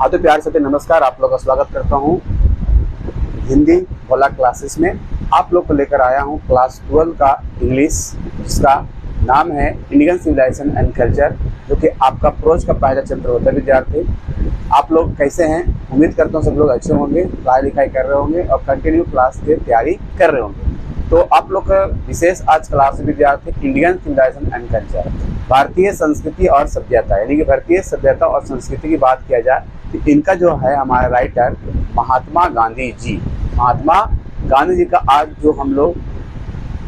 हाँ तो प्यार से नमस्कार, आप लोग का स्वागत करता हूँ हिंदी भोला क्लासेस में। आप लोग को लेकर आया हूँ क्लास 12 का इंग्लिश, जिसका नाम है इंडियन सिविलाइजेशन एंड कल्चर, जो कि आपका प्रोज का पहला चैप्टर होता है। विद्यार्थी आप लोग कैसे हैं? उम्मीद करता हूँ सब लोग अच्छे होंगे, पढ़ाई लिखाई कर रहे होंगे और कंटिन्यू क्लास की तैयारी कर रहे होंगे। तो आप लोग का विशेष आज क्लास में विद्यार्थी इंडियन सिविलाइजेशन एंड कल्चर, भारतीय संस्कृति और सभ्यता, यानी कि भारतीय सभ्यता और संस्कृति की बात किया जाए तो इनका जो है हमारा राइटर महात्मा गांधी जी। महात्मा गांधी जी का आज जो हम लोग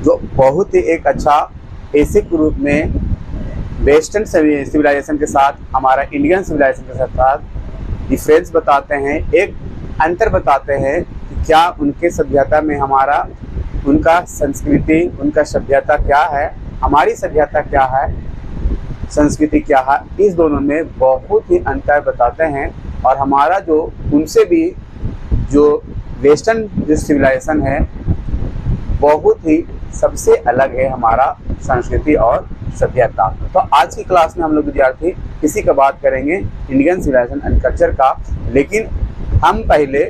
जो बहुत ही एक अच्छा बेसिक रूप में वेस्टर्न सिविलाइजेशन के साथ हमारा इंडियन सिविलाइजेशन के साथ डिफरेंस बताते हैं, एक अंतर बताते हैं कि क्या उनके सभ्यता में हमारा उनका संस्कृति, उनका सभ्यता क्या है, हमारी सभ्यता क्या है, संस्कृति क्या है, इस दोनों में बहुत ही अंतर बताते हैं। और हमारा जो उनसे भी जो वेस्टर्न जो सिविलाइजेशन है बहुत ही सबसे अलग है हमारा संस्कृति और सभ्यता। तो आज की क्लास में हम लोग विद्यार्थी इसी का बात करेंगे इंडियन सिविलाइजेशन एंड कल्चर का। लेकिन हम पहले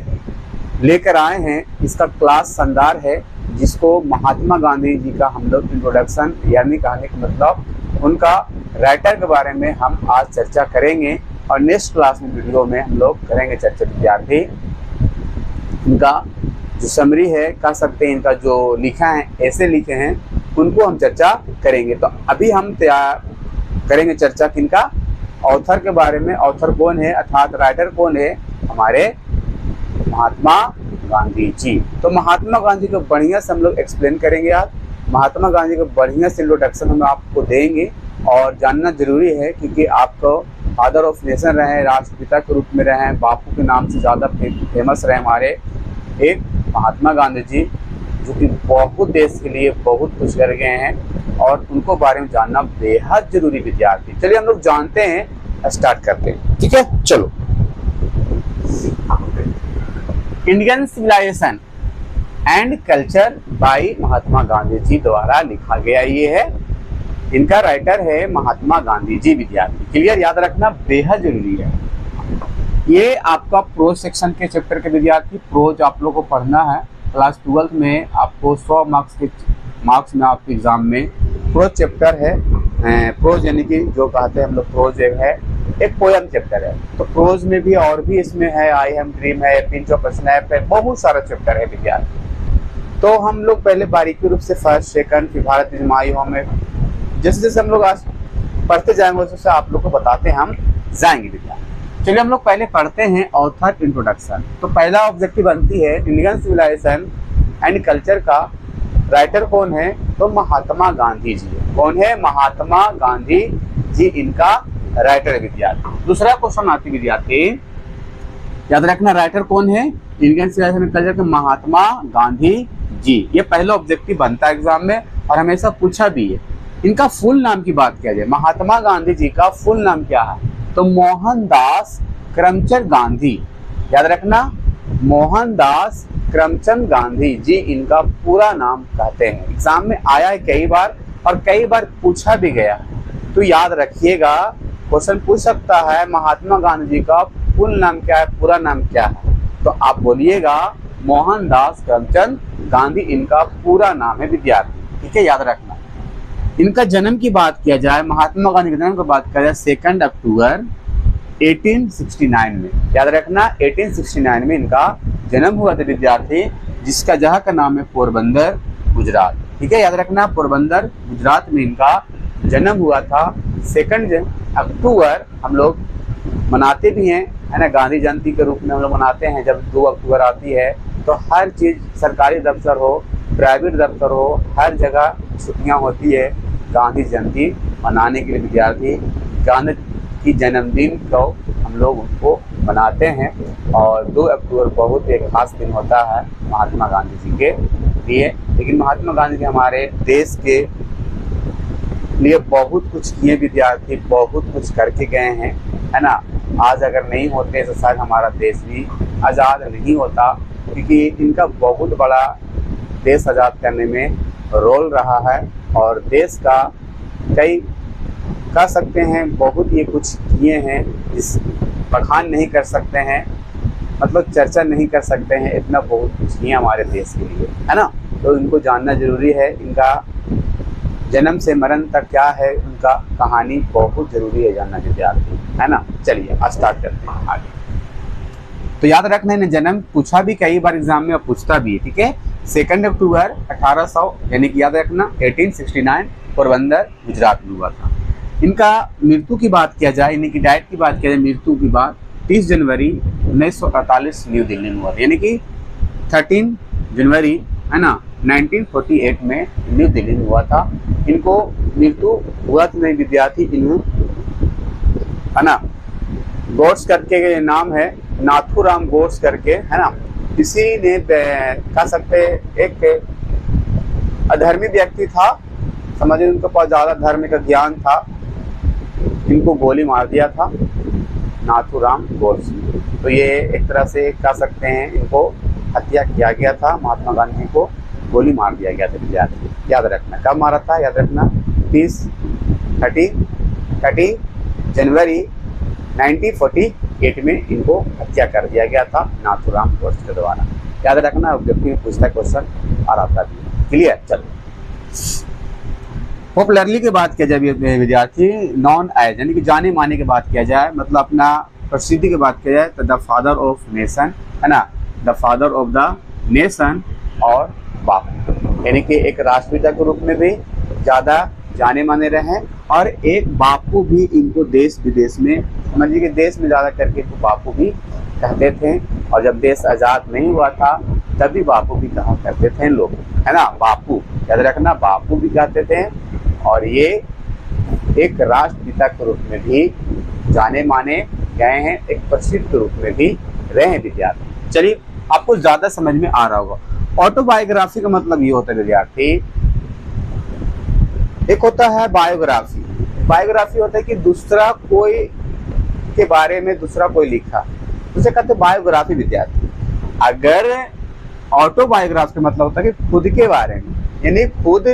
लेकर आए हैं, इसका क्लास शानदार है, जिसको महात्मा गांधी जी का हम लोग इंट्रोडक्शन, यानी कहने का मतलब उनका राइटर के बारे में हम आज चर्चा करेंगे। और नेक्स्ट क्लास में वीडियो में हम लोग करेंगे चर्चा विद्यार्थी इनका जो समरी है, कह सकते हैं इनका जो लिखा है, ऐसे लिखे हैं, उनको हम चर्चा करेंगे। तो अभी हम तैयार करेंगे चर्चा किनका, ऑथर के बारे में। ऑथर कौन है अर्थात राइटर कौन है? हमारे महात्मा गांधी जी। तो महात्मा गांधी को बढ़िया से हम लोग एक्सप्लेन करेंगे आज। महात्मा गांधी को बढ़िया से इंट्रोडक्शन हम आपको देंगे और जानना जरूरी है, क्योंकि आपको फादर ऑफ नेशन रहे, राष्ट्रपिता के रूप में रहे, बापू के नाम से ज़्यादा फेमस रहे हमारे एक महात्मा गांधी जी, जो कि बहुत देश के लिए बहुत कुछ कर गए हैं और उनको बारे में जानना बेहद जरूरी विद्यार्थी। चलिए हम लोग जानते हैं, स्टार्ट करते हैं, ठीक है? चलो। Indian civilisation and culture by Mahatma Gandhi ji द्वारा लिखा गया ये है। इनका राइटर है महात्मा गांधी जी। विद्यार्थी क्लियर, याद रखना बेहद जरूरी है। ये आपका प्रोज सेक्शन के चैप्टर के विद्यार्थी, प्रोज आप लोग को पढ़ना है क्लास 12 में। आपको 100 मार्क्स में आपके एग्जाम में प्रोज चैप्टर है। प्रोज यानी कि जो कहते हैं हम लोग प्रोज है, एक पोयम चैप्टर है। तो प्रोज में भी और भी इसमें है, आई एम ड्रीम है, पिंच ऑफ स्नैप है, बहुत सारा चैप्टर है विद्यार्थी। तो हम लोग पहले बारीकी रूप से फर्स्ट सेकंड फिर भारत इज माय होम में जैसे जैसे हम लोग आज पढ़ते जाएंगे वैसे आप लोग को बताते हैं हम जाएंगे विद्यार्थी। चलिए हम लोग पहले पढ़ते हैं ऑथर इंट्रोडक्शन। तो पहला ऑब्जेक्टिव बनती है इंडियन सिविलाइजेशन एंड कल्चर का राइटर कौन है? तो महात्मा गांधी जी। कौन है? महात्मा गांधी जी इनका राइटर विद्यार्थी। दूसरा क्वेश्चन आती विद्यार्थी, याद रखना राइटर कौन है इंडियन सिविलाइजेशन एंड कल्चर के? महात्मा गांधी जी। ये पहला ऑब्जेक्टिव बनता है एग्जाम में और हमेशा पूछा भी है। इनका फुल नाम की बात किया जाए, महात्मा गांधी जी का फुल नाम क्या है? तो मोहनदास करमचंद गांधी। याद रखना, मोहनदास करमचंद गांधी जी इनका पूरा नाम कहते हैं। एग्जाम में आया है कई बार और कई बार पूछा भी गया, तो याद रखिएगा। क्वेश्चन पूछ सकता है महात्मा गांधी जी का फुल नाम क्या है, पूरा नाम क्या है? तो आप बोलिएगा मोहनदास करमचंद गांधी इनका पूरा नाम है विद्यार्थी, ठीक है? याद रखना। इनका जन्म की बात किया जाए, महात्मा गांधी के जन्म की बात किया जाए 2 अक्टूबर 1869 में। याद रखना 1869 में इनका जन्म हुआ था विद्यार्थी, जिसका जगह का नाम है पोरबंदर, गुजरात, ठीक है? याद रखना पोरबंदर गुजरात में इनका जन्म हुआ था। 2 अक्टूबर हम लोग मनाते भी हैं, है ना, गांधी जयंती के रूप में हम लोग मनाते हैं। जब 2 अक्टूबर आती है तो हर चीज़, सरकारी दफ्तर हो, प्राइवेट दफ्तर हो, हर जगह छुट्टियां होती है गांधी जयंती मनाने के लिए विद्यार्थी। गांधी की जन्मदिन को हम लोग उनको मनाते हैं और 2 अक्टूबर बहुत एक खास दिन होता है महात्मा गांधी जी के लिए। लेकिन महात्मा गांधी जी हमारे देश के लिए बहुत कुछ किए विद्यार्थी, बहुत कुछ करके गए हैं, है ना। आज अगर नहीं होते तो शायद हमारा देश भी आज़ाद नहीं होता, क्योंकि इनका बहुत बड़ा देश आज़ाद करने में रोल रहा है और देश का कई कह सकते हैं बहुत ये कुछ किए हैं, बखान नहीं कर सकते हैं, मतलब चर्चा नहीं कर सकते हैं, इतना बहुत कुछ नहीं है हमारे देश के लिए, है ना। तो इनको जानना जरूरी है, इनका जन्म से मरण तक क्या है उनका कहानी बहुत जरूरी है जानना विद्यार्थी, है ना। चलिए आज स्टार्ट करते हैं आगे। तो याद रखना है, जन्म पूछा भी कई बार एग्जाम में और पूछता भी है, ठीक है। 2 अक्टूबर 1800 यानी कि याद रखना 1869 पोरबंदर गुजरात में हुआ था। इनका मृत्यु की बात किया जाए, यानी कि डाइट की बात किया जाए, मृत्यु की बात 30 जनवरी 1948 न्यू दिल्ली में हुआ, यानी कि 13 जनवरी है ना 1948 में न्यू दिल्ली में हुआ था। इनको मृत्यु हुआ तो नहीं विद्यार्थी, इन्हें है ना गोड्स करके नाम है, नाथूराम गोड्स करके, है ना। किसी ने कह सकते एक अधर्मी व्यक्ति था, समझिए उनके पास ज्यादा धर्म का ज्ञान था, इनको गोली मार दिया था नाथूराम गोड्स। तो ये एक तरह से कह सकते हैं इनको हत्या किया गया था, महात्मा गांधी को गोली मार दिया गया था विद्यार्थी, याद रखना। कब मारा था याद रखना 30 जनवरी 1948 में इनको हत्या कर दिया गया था नाथूराम गोड्स के द्वारा, याद रखना। व्यक्ति में पूछता क्वेश्चन और आता भी, क्लियर। चलो पॉपुलरली की बात किया जाए विद्यार्थी, नॉन एज यानी कि जाने माने की बात किया जाए, मतलब अपना प्रसिद्धि की बात किया जाए तो द फादर ऑफ नेशन, है ना, the father of the nation और बापू, यानी कि एक राष्ट्रपिता के रूप में भी ज़्यादा जाने माने रहे और एक बापू भी इनको देश विदेश में, समझिए कि देश में ज़्यादा करके इनको बापू भी कहते थे। और जब देश आज़ाद नहीं हुआ था तभी बापू भी कहा करते थे लोग, है ना। बापू याद रखना, बापू भी कहते थे और ये एक राष्ट्रपिता के रूप में भी जाने माने गए हैं, एक प्रसिद्ध रूप में भी रहे हैं विद्यार्थी। चलिए आपको ज़्यादा समझ में आ रहा होगा। ऑटोबायोग्राफी का मतलब ये होता है विद्यार्थी, एक होता है बायोग्राफी। बायोग्राफी होता है कि दूसरा कोई के बारे में दूसरा कोई लिखा, उसे कहते हैं बायोग्राफी विद्यार्थी। अगर ऑटोबायोग्राफी का मतलब होता है कि खुद के बारे में, यानी खुद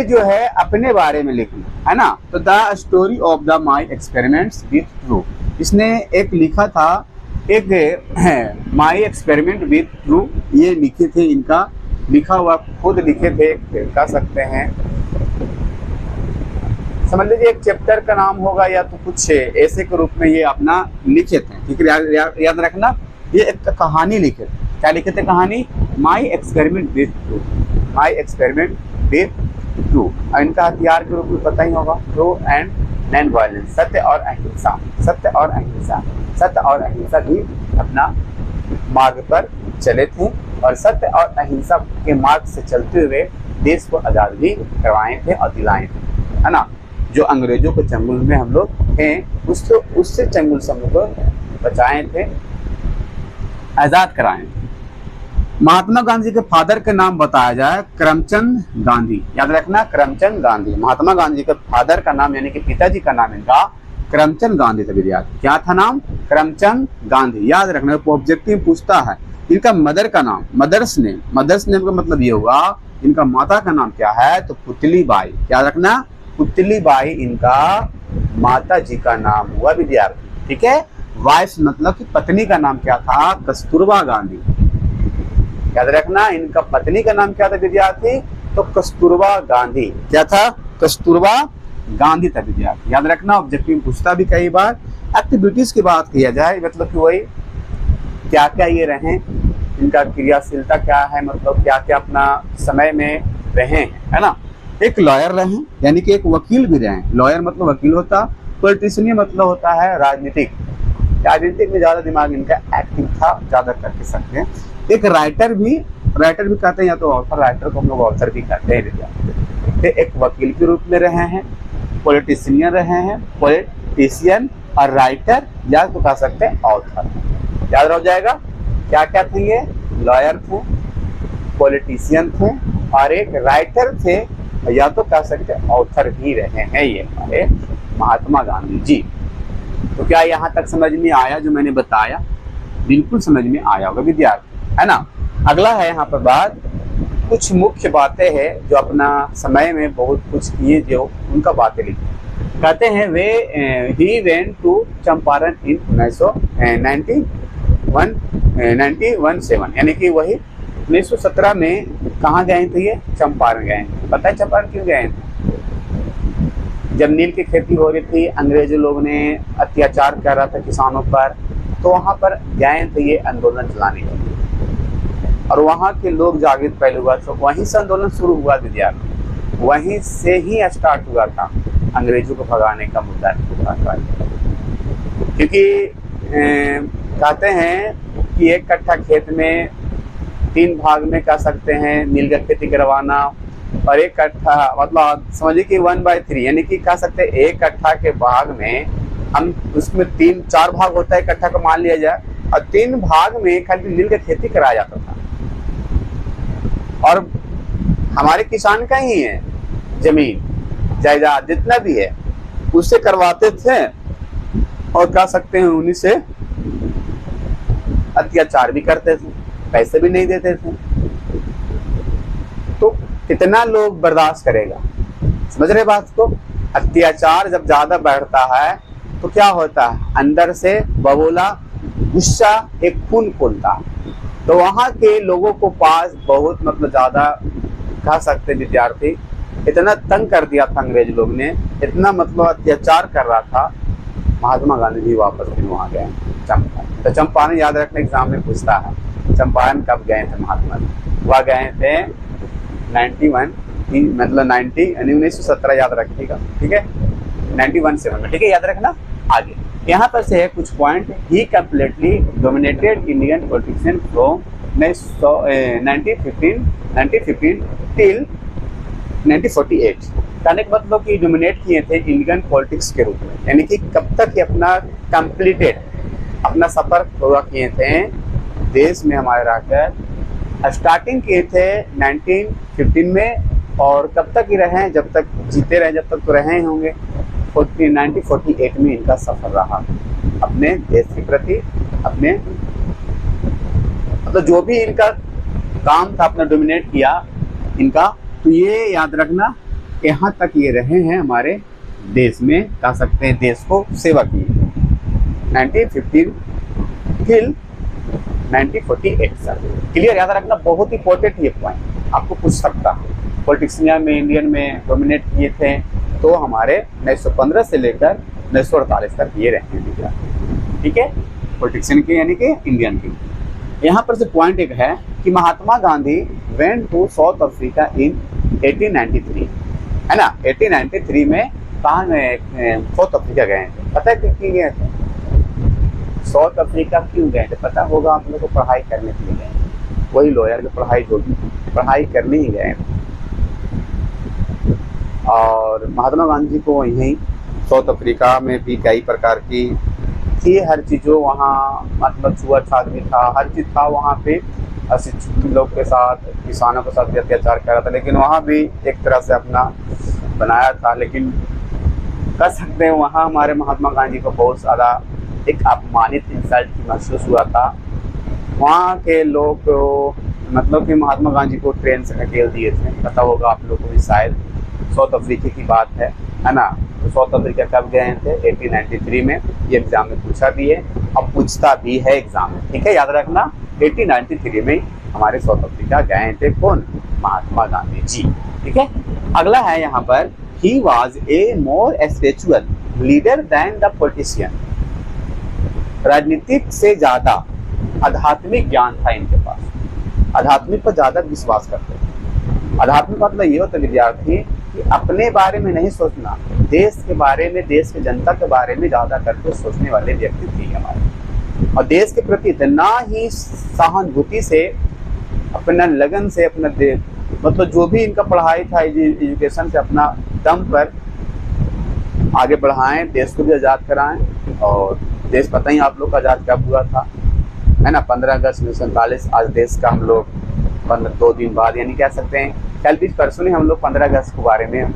जो है अपने बारे में लिखना, है ना। तो the story of the my experiments with true, इसने एक लिखा था, एक माई एक्सपेरिमेंट विथ ट्रू, ये लिखे थे, इनका लिखा हुआ खुद लिखे थे, कह सकते हैं समझ लीजिए एक चैप्टर का नाम होगा या तो कुछ ऐसे के रूप में ये अपना लिखे थे, ठीक है। याद रखना ये एक कहानी लिखे थे, क्या लिखे थे कहानी, my experiment with true, my experiment with true. और इनका हथियार के रूप में पता ही होगा, ट्रू एंड नॉन वायलेंस, सत्य और अहिंसा, सत्य और अहिंसा, सत्य और अहिंसा भी अपना मार्ग पर चले थे और सत्य और अहिंसा के मार्ग से चलते हुए देश को आज़ाद भी करवाए थे और दिलाए थे, है ना। जो अंग्रेजों के चंगुल में हम लोग हैं उससे चंगुल से हम लोग को बचाए थे, आज़ाद कराए थे। महात्मा गांधी के फादर का नाम बताया जाए, करमचंद गांधी, याद रखना करमचंद गांधी। महात्मा गांधी के फादर का नाम यानी कि पिताजी का नाम इनका करमचंद गांधी था विद्यार्थी। क्या था नाम, करमचंद गांधी, याद रखना। ऑब्जेक्टिव पूछता है इनका मदर का नाम, मदर्स नेम, मदर्स नेम का मतलब ये हुआ इनका माता का नाम क्या है, तो पुतली बाई, याद रखना पुतली बाई इनका माता जी का नाम हुआ विद्यार्थी, ठीक है। वाइफ मतलब कि पत्नी का नाम क्या था, कस्तूरबा गांधी, याद रखना इनका पत्नी का नाम क्या था विद्यार्थी, तो कस्तूरबा गांधी, क्या था, कस्तूरबा गांधी था विद्यार्थी, याद रखना। ऑब्जेक्टिव पूछता भी कई बार। एक्टिविटीज की बात किया जाए, मतलब कि वही क्या क्या ये रहे, इनका क्रियाशीलता क्या है, मतलब क्या क्या अपना समय में रहे हैं, है ना। एक लॉयर रहे, यानी कि एक वकील भी रहे, लॉयर मतलब वकील होता, पॉलिटिशियन मतलब होता है राजनीतिक में ज्यादा दिमाग इनका एक्टिव था, ज्यादा करके सकते हैं। एक राइटर भी कहते हैं, या तो ऑथर, राइटर को हम लोग ऑथर भी कहते हैं। एक वकील के रूप में रहे हैं, पॉलिटिशियन रहे हैं, पॉलिटिशियन और राइटर, या तो कह सकते हैं ऑथर, याद रह जाएगा। क्या क्या थे ये, लॉयर थे, पॉलिटिशियन थे और एक राइटर थे, या तो कह सकते हैं ऑथर भी रहे हैं ये हमारे महात्मा गांधी जी। तो क्या यहाँ तक समझ में आया जो मैंने बताया, बिल्कुल समझ में आया होगा विद्यार्थी, है ना। अगला है यहाँ पर बात, कुछ मुख्य बातें हैं जो अपना समय में बहुत कुछ किए, जो उनका बातें लिखी। कहते हैं वे ही वेंट टू चंपारण इन 1917 यानी कि वही 1917 में कहाँ गए थे? ये चंपारण गए। पता है चंपारण क्यों गए थे? जब नील की खेती हो रही थी, अंग्रेज लोग ने अत्याचार कर रहा था किसानों पर, तो वहां पर गए थे ये आंदोलन चलाने के लिए, और वहां के लोग जागृत पहले हुआ, तो वहीं से आंदोलन शुरू हुआ विद्यार्थी, वहीं से ही स्टार्ट हुआ था अंग्रेजों को भगाने का मुद्दा। क्योंकि कहते हैं कि एक कट्ठा खेत में 3 भाग में कह सकते हैं नील का खेती करवाना, और एक कट्ठा मतलब समझिए कि 1/3 यानी कि कह सकते हैं एक कट्ठा के भाग में हम उसमें 3-4 भाग होता है कट्ठा का मान लिया जाए, और 3 भाग में खाली नील का खेती कराया जाता था। और हमारे किसान का ही है जमीन जायदाद जितना भी है उससे करवाते थे, और कह सकते हैं उन्हीं से अत्याचार भी करते थे, पैसे भी नहीं देते थे। तो कितना लोग बर्दाश्त करेगा? समझ रहे बात को? अत्याचार जब ज्यादा बढ़ता है तो क्या होता है, अंदर से बबूला गुस्सा एक खून खोलता है। तो वहां के लोगों को पास बहुत मतलब ज्यादा कह सकते विद्यार्थी इतना तंग कर दिया था अंग्रेज लोग ने, इतना मतलब अत्याचार कर रहा था, महात्मा गांधी जी वापस फिर वहां गए चंपारण। तो चंपारण याद रखने एग्जाम में पूछता है, चंपारण कब गए थे महात्मा जी? वह गए थे 91 मतलब 1917 याद रखिएगा, ठीक है, 1917 में, ठीक है, याद रखना। आगे यहाँ पर से है कुछ point. He completely dominated Indian politician from 1915 till 1948। कहने का मतलब कि डोमिनेट किए थे इंडियन पॉलिटिक्स के रूप में, यानी कि कब तक ये अपना कंप्लीटेड अपना सफर पूरा किए थे देश में हमारे रहकर। स्टार्टिंग किए थे 1915 में, और कब तक ही रहे हैं, जब तक जीते रहे, जब तक तो रहे होंगे। 1948 में इनका सफर रहा अपने देश के प्रति, अपने मतलब जो भी इनका काम था अपना डोमिनेट किया इनका। तो ये याद रखना, यहाँ तक ये रहे हैं हमारे देश में, कह सकते हैं देश को सेवा की 1915 till 1948 सर। क्लियर? याद रखना, बहुत इंपॉर्टेंट ये पॉइंट आपको पूछ सकता है। पॉलिटिक्सियन में इंडियन में डोमिनेट किए थे तो हमारे 1915 से लेकर 1948 तक ये रहे हैं, ठीक है, पॉलिटिक्सियन के यानी कि इंडियन के। यहाँ पर से पॉइंट एक है कि Mahatma Gandhi went to South Africa in 1893, है ना। 1893 में कहाँ गए? साउथ अफ्रीका गए थे। पता है क्यों गए थे साउथ अफ्रीका? क्यों गए थे पता होगा आप लोगों को? पढ़ाई करने के लिए गए, वही लॉयर की पढ़ाई जो भी पढ़ाई करने ही गए। और महात्मा गांधी जी को यहीं साउथ अफ्रीका में भी कई प्रकार की थी हर चीज़ों, वहाँ मतलब छुआछूत भी था, हर चीज़ था वहाँ पे। अशिक्षित लोग के साथ, किसानों के साथ भी अत्याचार कर रहा था, लेकिन वहाँ भी एक तरह से अपना बनाया था। लेकिन कह सकते हैं वहाँ हमारे महात्मा गांधी को बहुत ज़्यादा एक अपमानित इंसल्ट महसूस हुआ था। वहाँ के लोग को मतलब कि महात्मा गांधी को ट्रेन से धकेल दिए थे, पता होगा आप लोगों को भी शायद। साउथ अफ्रीका की बात है ना। तो साउथ अफ्रीका कब गए थे? 1893 में। ये एग्जाम में पूछा भी है, अब पूछता भी है एग्जाम में, ठीक है, याद रखना। 1893 में हमारे साउथ अफ्रीका गए थे कौन? महात्मा गांधी जी, ठीक है। अगला है यहाँ पर, he was a more spiritual leader than the politician. राजनीतिक से ज्यादा आध्यात्मिक ज्ञान था इनके पास, आध्यात्मिक पर ज्यादा विश्वास करते थे। आध्यात्मिक मतलब ये होता है विद्यार्थी कि अपने बारे में नहीं सोचना, देश के बारे में, देश की जनता के बारे में ज्यादा करके सोचने वाले व्यक्ति थे हमारे। और देश के प्रति इतना ही सहानुभूति से, अपना लगन से, अपना मतलब जो भी इनका पढ़ाई था एजुकेशन से अपना दम पर आगे बढ़ाएं, देश को भी आज़ाद कराएं। और देश पता ही आप लोग का आज़ाद कब हुआ था, है ना, 15 अगस्त 1947। आज देश का हम लोग 2 दिन बाद यानी कह सकते हैं कल भी परसों ही हम लोग 15 अगस्त के बारे में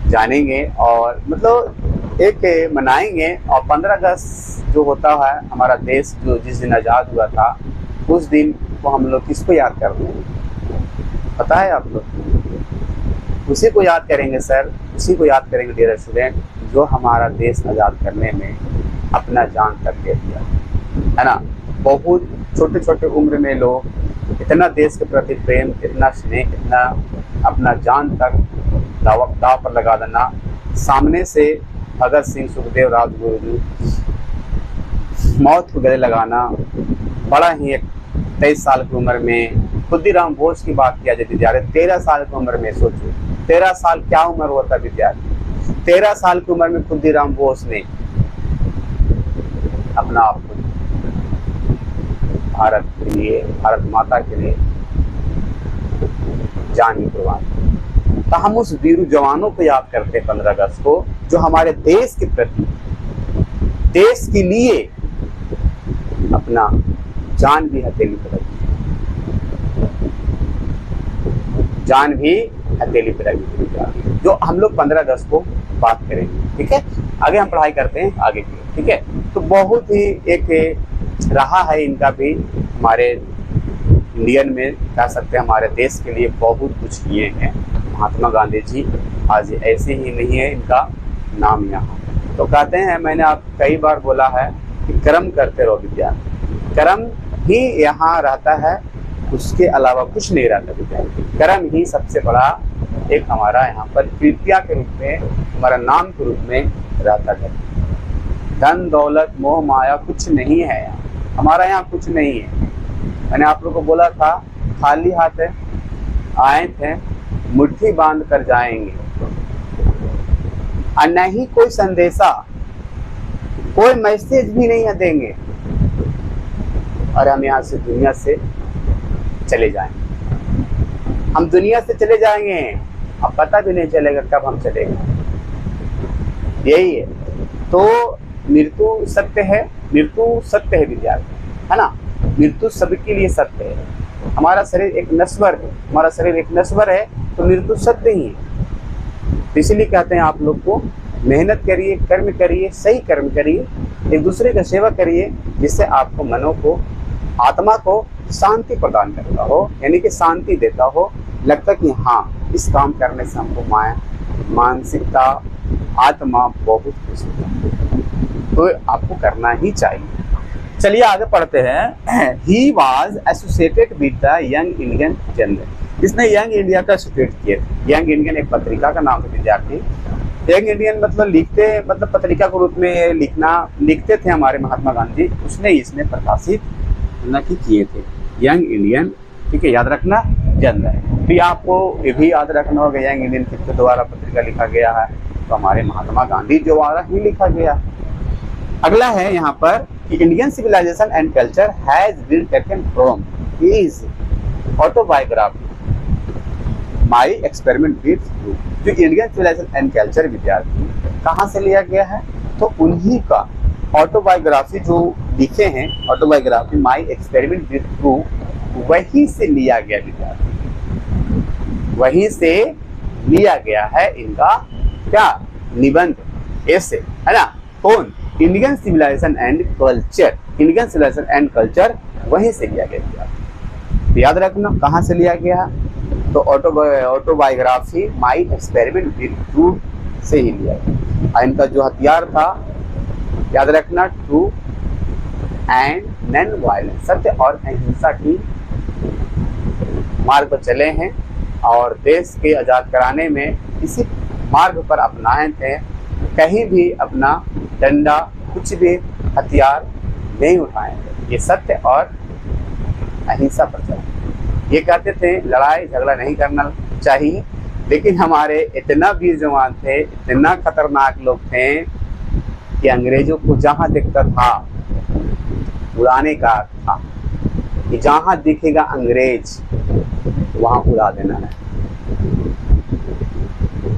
जानेंगे और मतलब एक मनाएंगे। और 15 अगस्त जो होता है हमारा देश जो जिस दिन आज़ाद हुआ था, उस दिन को हम लोग किसको याद करते हैं पता है आप लोग? उसी को याद करेंगे सर, उसी को याद करेंगे डियर स्टूडेंट, जो हमारा देश आज़ाद करने में अपना जान तक दे दिया, है ना। बहुत छोटे छोटे उम्र में लोग इतना देश के प्रति प्रेम, इतना स्नेह, इतना अपना जान तक दाव पर लगा देना। सामने से भगत सिंह, सुखदेव, राजगुरु जी मौत को गले लगाना, बड़ा ही एक 23 साल की उम्र में। खुदीराम बोस की बात किया जाए विद्यार्थी 13 साल की उम्र में, सोचिए 13 साल क्या उम्र होता है विद्यार्थी। 13 साल की उम्र में खुदीराम बोस ने अपना आप को भारत के लिए, भारत माता के लिए जान ही कुर्बान की। तो हम उस वीर जवानों को याद करते हैं 15 अगस्त को, जो हमारे देश के प्रति, देश के लिए अपना जान भी हथेली पर रखी, जान भी हथेली पर रखी, जो हम लोग 15 अगस्त को बात करेंगे। ठीक है, आगे हम पढ़ाई करते हैं आगे की। ठीक है, तो बहुत ही एक रहा है इनका भी, हमारे इंडियन में कह सकते हैं, हमारे देश के लिए बहुत कुछ किए हैं महात्मा गांधी जी। आज ऐसे ही नहीं है इनका नाम यहाँ। तो कहते हैं, मैंने आप कई बार बोला है कि कर्म करते रहो विद्यार्थी, कर्म ही यहाँ रहता है, उसके अलावा कुछ नहीं रहता विद्यार्थी। कर्म ही सबसे बड़ा एक हमारा यहाँ पर कृत्या के रूप में, हमारा नाम के रूप में रहता है। धन दौलत मोह माया कुछ नहीं है यहाँ, हमारा यहाँ कुछ नहीं है। मैंने आप लोगों को बोला था, खाली हाथ आए थे, मुट्ठी बांध कर जाएंगे, और नहीं कोई संदेशा, कोई मैसेज भी नहीं देंगे, और हम यहाँ से दुनिया से चले जाएंगे। हम दुनिया से चले जाएंगे, अब पता भी नहीं चलेगा कब हम चलेंगे। यही है। तो मृत्यु सत्य है, मृत्यु सत्य है विद्यार्थी, है ना। मृत्यु सबके लिए सत्य है। हमारा शरीर एक नश्वर है, हमारा शरीर एक नश्वर है, तो मृत्यु सत्य ही है। इसलिए कहते हैं आप लोग को मेहनत करिए, कर्म करिए, सही कर्म करिए, एक दूसरे का सेवा करिए, जिससे आपको मनो को, आत्मा को शांति प्रदान करता हो, यानी कि शांति देता हो। लगता कि हाँ, इस काम करने से हमको मानसिकता, आत्मा बहुत खुश होता है, तो आपको करना ही चाहिए। चलिए आगे पढ़ते हैं। He was associated with the young Indian journal. इसने यंग इंडिया का एसोसिएट किया। यंग इंडियन एक पत्रिका का नाम है विद्यार्थी। यंग इंडियन मतलब लिखते, मतलब पत्रिका के रूप में लिखते थे हमारे महात्मा गांधी। उसने इसमें प्रकाशित किए थे यंग इंडियन। ठीक है, याद रखना जर्नल। फिर आपको ये भी याद रखना होगा यंग इंडियन किसके द्वारा पत्रिका लिखा गया है, तो हमारे महात्मा गांधी द्वारा ही लिखा गया। अगला है यहाँ पर कि Indian civilisation and culture has been taken from his autobiography my experiment with you. जो इंडियन सिविलाइजेशन एंड कल्चर विद्यार्थी कहाँ से लिया गया है, तो उन्हीं का ऑटोबायोग्राफी जो लिखे हैं, autobiography my experiment with you, वहीं से लिया गया विद्यार्थी, वहीं से लिया गया है इनका क्या निबंध, ऐसे, है ना। कौन? Indian civilisation and culture, Indian civilisation and culture वहीं से लिया गया। तो याद रखना कहाँ से लिया गया, तो autobiography my experiment with true से ही लिया गया। इनका जो हथियार था, याद रखना, ट्रू एंड नॉन वायलेंस, सत्य और अहिंसा की मार्ग पर चले हैं, और देश के आजाद कराने में इसी मार्ग पर अपनाए थे। कहीं भी अपना डंडा, कुछ भी हथियार नहीं उठाए थे, ये सत्य और अहिंसा पर चले। ये कहते थे लड़ाई झगड़ा नहीं करना चाहिए, लेकिन हमारे इतना वीर जवान थे, इतना खतरनाक लोग थे कि अंग्रेजों को जहां दिखता था उड़ाने का था, कि जहां दिखेगा अंग्रेज वहां उड़ा देना है।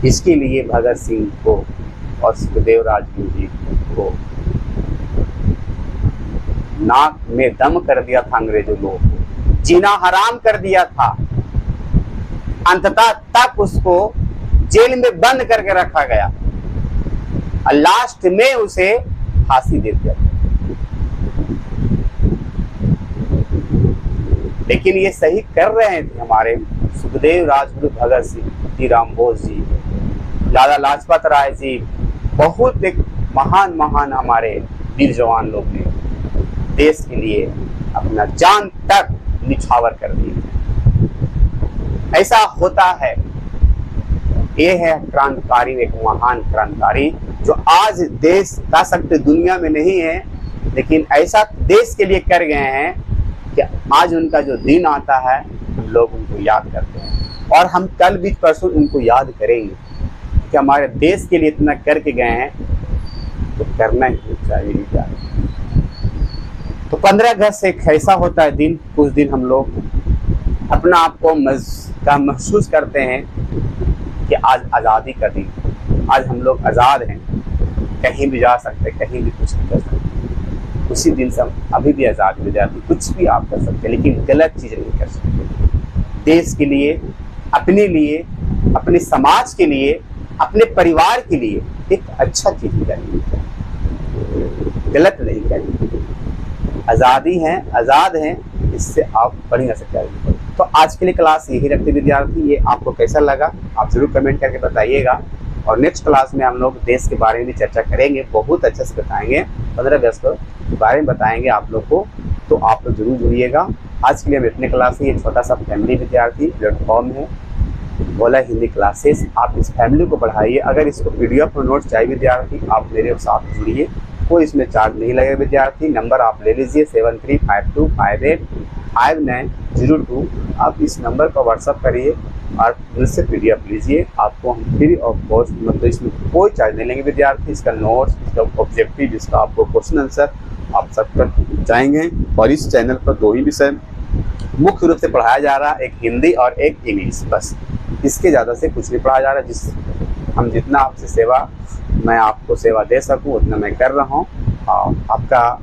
इसके लिए भगत सिंह को और सुखदेव राजगुरु जी को नाक में दम कर दिया था अंग्रेजों लोगों को, जीना हराम कर दिया था। अंततः तक उसको जेल में बंद करके रखा गया और लास्ट में उसे फांसी दे दिया। लेकिन ये सही कर रहे थे हमारे सुखदेव राजगुरु, भगत सिंह, खुदीराम बोस जी, लाला लाजपत राय जी, बहुत एक महान महान हमारे वीर जवान लोग ने देश के लिए अपना जान तक निछावर कर दी। ऐसा होता है, ये है क्रांतिकारी, एक महान क्रांतिकारी जो आज देश का सकते दुनिया में नहीं है, लेकिन ऐसा देश के लिए कर गए हैं कि आज उनका जो दिन आता है हम लोग उनको याद करते हैं, और हम कल भी परसों उनको याद करेंगे कि हमारे देश के लिए इतना करके गए हैं, तो करना ही चाहिए। तो 15 अगस्त से एक ऐसा होता है दिन, कुछ दिन हम लोग अपना आप को महसूस करते हैं कि आज आज़ादी का दिन, आज हम लोग आज़ाद हैं, कहीं भी जा सकते, कहीं भी कुछ भी कर सकते। उसी दिन से हम अभी भी आज़ाद मिल जाती, कुछ भी आप कर सकते, लेकिन गलत चीज़ नहीं कर सकते। देश के लिए, अपने लिए, अपने समाज के लिए, अपने परिवार के लिए एक अच्छा चीज़ करनी चाहिए, गलत नहीं करनी। आज़ादी है, आज़ाद हैं, इससे आप बढ़ नहीं सकते। तो आज के लिए क्लास यही रखते विद्यार्थी, ये आपको कैसा लगा आप जरूर कमेंट करके बताइएगा, और नेक्स्ट क्लास में हम लोग देश के बारे में भी चर्चा करेंगे, बहुत अच्छे से बताएंगे, 15 अगस्त के बारे में बताएंगे आप लोग को, तो आप लोग जरूर जुड़िएगा। आज के लिए हम इतने क्लास में, ये छोटा सा फैमिली विद्यार्थी प्लेटफॉर्म है बोला हिंदी क्लासेस, आप इस फैमिली को बढ़ाइए। अगर इसको PDF और नोट्स चाहिए विद्यार्थी, आप मेरे साथ जुड़िए, कोई इसमें चार्ज नहीं लगेगा विद्यार्थी। नंबर आप ले लीजिए 7352585902। आप इस नंबर पर व्हाट्सअप करिए और मुझसे PDF लीजिए, आपको हम फ्री ऑफ कॉस्ट, मतलब इसमें कोई चार्ज नहीं लेंगे विद्यार्थी। इसका नोट्स, इसका ऑब्जेक्टिव, इसका आपको क्वेश्चन आंसर आप सब कर जाएंगे। और इस चैनल पर 2 ही विषय मुख्य रूप से पढ़ाया जा रहा है, एक हिंदी और एक इंग्लिश, बस इसके ज़्यादा से कुछ नहीं पढ़ाया जा रहा। हम जितना आपसे सेवा, मैं आपको सेवा दे सकूं उतना मैं कर रहा हूं। आपका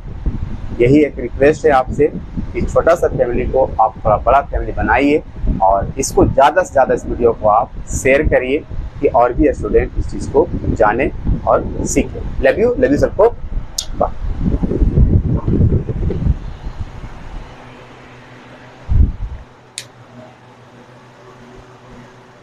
यही एक रिक्वेस्ट है आपसे कि छोटा सा फैमिली को आप थोड़ा बड़ा फैमिली बनाइए, और इसको ज़्यादा से ज़्यादा इस वीडियो को आप शेयर करिए कि और भी स्टूडेंट इस चीज़ को जाने और सीखें। लव यू सबको।